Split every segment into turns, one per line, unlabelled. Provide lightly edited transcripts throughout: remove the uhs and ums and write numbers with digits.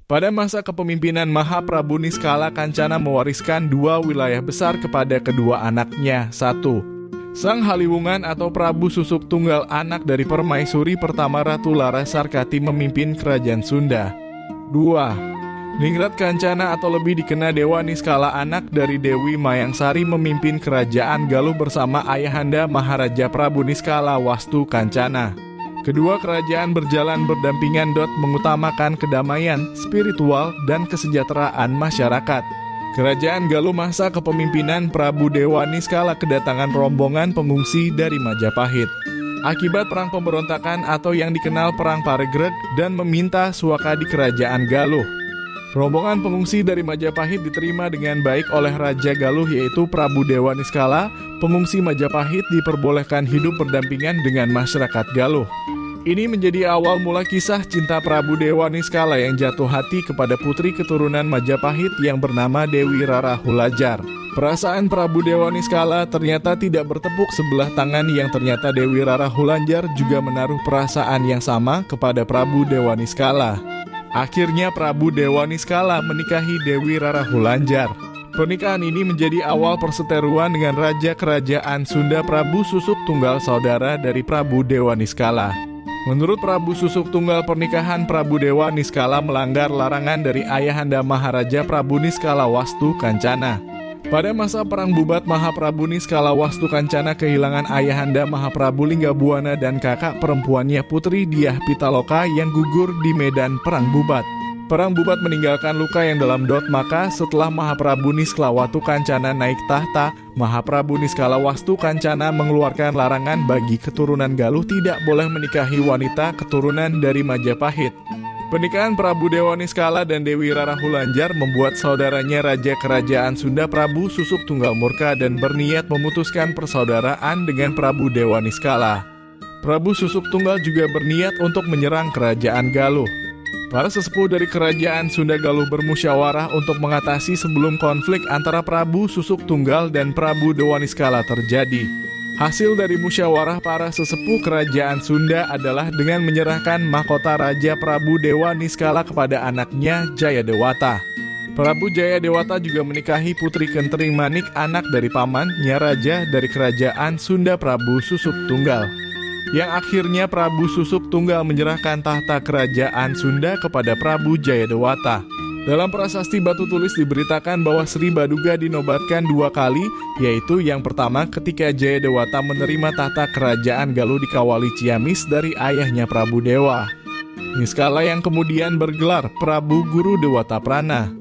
Pada masa kepemimpinan Mahaprabu Niskala, Kancana mewariskan dua wilayah besar kepada kedua anaknya. 1. Sang Haliwungan atau Prabu Susuk Tunggal, anak dari permaisuri pertama Ratu Larasarkati, memimpin kerajaan Sunda. 2. Ningrat Kancana atau lebih dikenal Dewa Niskala, anak dari Dewi Mayangsari, memimpin kerajaan Galuh bersama ayahanda Maharaja Prabu Niskala Wastu Kancana. Kedua kerajaan berjalan berdampingan, mengutamakan kedamaian, spiritual, dan kesejahteraan masyarakat. Kerajaan Galuh masa kepemimpinan Prabu Dewa Niskala kedatangan rombongan pengungsi dari Majapahit akibat perang pemberontakan atau yang dikenal Perang Paregreg dan meminta suaka di kerajaan Galuh. Rombongan pengungsi dari Majapahit diterima dengan baik oleh Raja Galuh yaitu Prabu Dewa Niskala. Pengungsi Majapahit diperbolehkan hidup berdampingan dengan masyarakat Galuh. Ini menjadi awal mula kisah cinta Prabu Dewa Niskala yang jatuh hati kepada putri keturunan Majapahit yang bernama Dewi Rara Hulajar. Perasaan Prabu Dewa Niskala ternyata tidak bertepuk sebelah tangan, yang ternyata Dewi Rara Hulajar juga menaruh perasaan yang sama kepada Prabu Dewa Niskala. Akhirnya Prabu Dewa Niskala menikahi Dewi Rara Hulajar. Pernikahan ini menjadi awal perseteruan dengan Raja Kerajaan Sunda Prabu Susuk Tunggal, saudara dari Prabu Dewa Niskala. Menurut Prabu Susuk Tunggal, pernikahan Prabu Dewa Niskala melanggar larangan dari ayahanda Maharaja Prabu Niskala Wastu Kancana. Pada masa Perang Bubat, Mahaprabu Niskala Wastu Kancana kehilangan ayahanda Mahaprabu Linggabuana dan kakak perempuannya Putri Diah Pitaloka yang gugur di medan Perang Bubat. Perang Bubat meninggalkan luka yang dalam, maka setelah Mahaprabu Niskala Wastu Kancana naik tahta, Mahaprabu Niskala Wastu Kancana mengeluarkan larangan bagi keturunan Galuh tidak boleh menikahi wanita keturunan dari Majapahit. Pernikahan Prabu Dewa Niskala dan Dewi Rara Hulajar membuat saudaranya Raja Kerajaan Sunda Prabu Susuk Tunggal murka dan berniat memutuskan persaudaraan dengan Prabu Dewa Niskala. Prabu Susuk Tunggal juga berniat untuk menyerang kerajaan Galuh. Para sesepuh dari kerajaan Sunda Galuh bermusyawarah untuk mengatasi sebelum konflik antara Prabu Susuk Tunggal dan Prabu Dewa Niskala terjadi. Hasil dari musyawarah para sesepuh kerajaan Sunda adalah dengan menyerahkan mahkota Raja Prabu Dewa Niskala kepada anaknya Jayadewata. Prabu Jayadewata juga menikahi Putri Kentering Manik, anak dari pamannya Raja dari kerajaan Sunda Prabu Susuk Tunggal, yang akhirnya Prabu Susuk Tunggal menyerahkan tahta kerajaan Sunda kepada Prabu Jayadewata. Dalam prasasti batu tulis diberitakan bahwa Sri Baduga dinobatkan 2 kali, yaitu yang pertama ketika Jayadewata menerima tahta kerajaan Galuh dikawali ciamis dari ayahnya Prabu Dewa Niskala yang kemudian bergelar Prabu Guru Dewata Prana.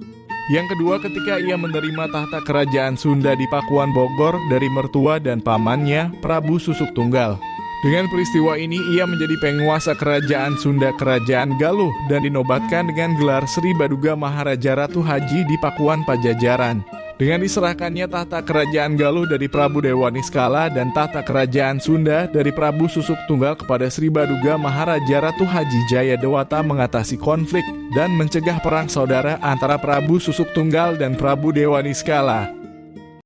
Yang kedua ketika ia menerima tahta kerajaan Sunda di Pakuan Bogor dari mertua dan pamannya Prabu Susuk Tunggal. Dengan peristiwa ini ia menjadi penguasa kerajaan Sunda Kerajaan Galuh dan dinobatkan dengan gelar Sri Baduga Maharaja Ratu Haji di Pakuan Pajajaran. Dengan diserahkannya tahta kerajaan Galuh dari Prabu Dewa Niskala dan tahta kerajaan Sunda dari Prabu Susuk Tunggal kepada Sri Baduga Maharaja Ratu Haji, Jayadewata mengatasi konflik dan mencegah perang saudara antara Prabu Susuk Tunggal dan Prabu Dewa Niskala.